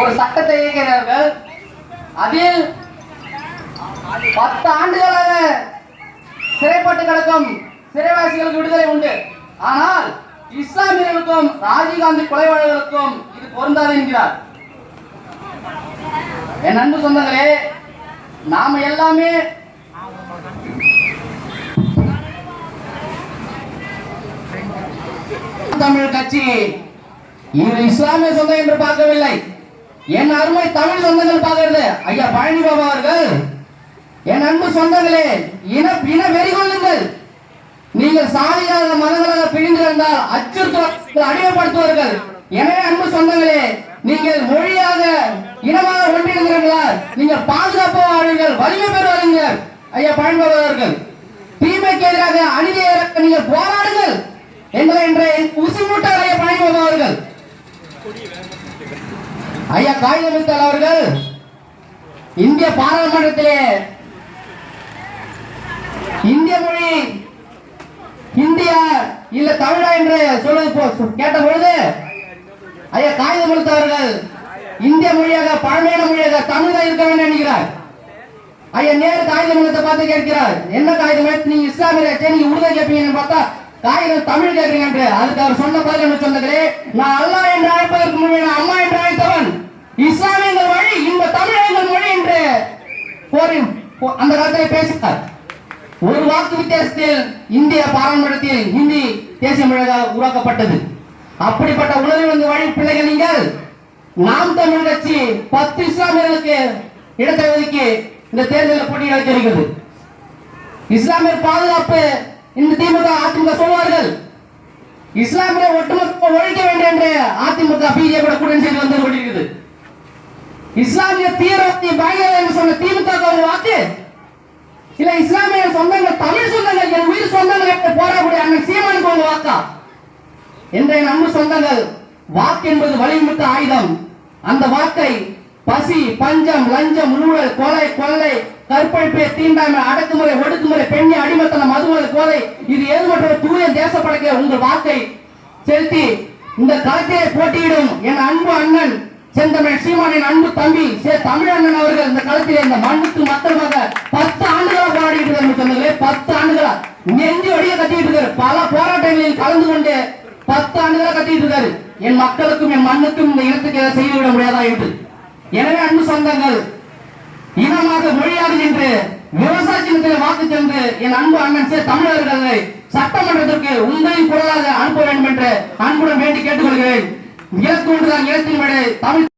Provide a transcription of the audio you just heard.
ஒரு சட்டத்தை இயக்கிறார்கள். அதில் 10 ஆண்டுகளாக சிறைப்பட்டு கிடக்கும் சிறைவாசிகளுக்கு விடுதலை உண்டு. ஆனால் இஸ்லாமியர்களுக்கும் ராஜீவ்காந்தி கொலை வழக்குகளுக்கும் இது பொருந்தாது என்கிறார். என் அன்பு சொந்தங்களே, நாம எல்லாமே தமிழ் கட்சி இவர் இஸ்லாமிய சொந்தம் என்று பார்க்கவில்லை. என் அருமை தமிழ் சொந்தங்கள் பார்க்கிறது. ஐயா பழனி பாபா அவர்கள், என் அன்பு சொந்தங்களே, இன வெறி கொள்ளுங்கள். நீங்கள் சாதியாக மதங்களாக பிரிந்து இருந்தால் அச்சுறுத்துவார்கள், அடிமைப்படுத்துவார்கள். எனவே அன்பு சொந்தங்களே, நீங்கள் மொழியாக இனமாக ஒன்றிருக்கிறீர்களா? நீங்கள் பாதுகாப்பு வாழ்வீர்கள், வலிமை பெறுவார்கள். ஐயா பழனி பாபா அவர்கள், தீமைக்கு எதிராக அநீதியை எதிராக நீங்கள் போராடுங்கள் என்ற உசிமூட்டார் ஐயா பழனி பாபா அவர்கள். ஐயா காகிதமித்தால் அவர்கள் இந்திய பாராளுமன்றத்திலே இந்திய மொழி இந்தியா இல்ல தமிழா என்று சொல்வது கேட்ட பொழுது ஐயா காகிதமித்த அவர்கள் இந்திய மொழியாக பழமையான மொழியாக தமிழ் தான் இருக்க வேண்டும் என்கிறார். ஐயா நேரு காகிதமித்த பார்த்து கேட்கிறார், என்ன காகிதம் நீங்க இஸ்லாமிய நீங்க உருதா கேட்பீங்கன்னு பார்த்தா காகிதம் தமிழ் கேட்கிறீங்க என்று. அதுக்கு அவர் சொன்ன பதில் என்ன சொன்னதே, நான் அல்லாஹ் என்று அழைப்பதற்கு முன்பே நான் அம்மா என்று அழைத்தவன், இஸ்லாமியங்கள் வழி இந்த தமிழர்கள் மொழி என்று அந்த காலத்தில் பேசினார். ஒரு வாக்கு வித்தியாசத்தில் இந்திய பாராளுமன்றத்தில் ஹிந்தி தேசிய மொழியாக உருவாக்கப்பட்டது. அப்படிப்பட்ட உணர்வு வந்து வழி பிள்ளைகள் நீங்கள். நாம் தமிழ் கட்சி 10 இஸ்லாமியர்களுக்கு இடத்தை ஒதுக்கி இந்த தேர்தலில் போட்டியிட இருக்கிறது. இஸ்லாமியர் பாதுகாப்பு இந்த திமுக அதிமுக சொல்வார்கள். இஸ்லாமிய ஒட்டுமொத்த ஒழிக்க வேண்டும் என்று அதிமுக பிஜேபி கூட்டணி செய்து வந்து கொண்டிருக்கிறது. இஸ்லாமிய தீவிரவாதி பயங்கர என்று சொன்ன திமுக ஒரு வாக்கு இல்ல, இஸ்லாமிய சொந்தங்கள் தமிழ் சொந்தங்கள் என் உயிர் சொந்தங்கள் போராடக்கூடிய அண்ணன் சீமானுக்கு ஒரு வாக்கா என்ற என் அன்பு சொந்தங்கள். வாக்கு என்பது வலிமிக்க ஆயுதம். அந்த வாக்கை பசி, பஞ்சம், லஞ்சம், ஊழல், கொலை, கொள்ளை, கற்பழிப்பு, தீண்டாமை, அடக்குமுறை, ஒடுக்குமுறை, பெண்ணி அடிமத்தனம், மதுமது, கோலை, இது ஏதுமற்ற தூய தேசப்படைக்க உங்கள் வாக்கை செலுத்தி இந்த களத்திலே போட்டியிடும் என் அன்பு அண்ணன் செந்தமிழ் சீமானின் அன்பு தம்பி தமிழ் அண்ணன் அவர்கள் இந்த களத்திலே இந்த மண்ணுக்கு மக்களுமாக 10 ஆண்டுகளாக போராடிட்டு இருக்காரு. 10 ஆண்டுகளா நெஞ்சு வழிய கட்டிட்டு இருக்காரு. பல போராட்டங்களில் கலந்து கொண்டு 10 ஆண்டுகளா கட்டிட்டு இருக்காரு. என் மக்களுக்கும் என் மண்ணுக்கும் இந்த இனத்துக்கு எதை செய்துவிட முடியாதா என்று. எனவே அன்பு சொந்தங்கள், இனமாக மொழியாக நின்று விவசாய சின்னத்தில் வாக்கு சென்று என் அன்பு அண்ணன் தமிழர்களை சட்டமன்றத்திற்கு உங்களின் குரலாக அனுப்ப வேண்டும் என்று அன்புடன் வேண்டி கேட்டுக்கொள்கிறேன். இலக்கு ஒன்றுதான், இலக்கின் தமிழ்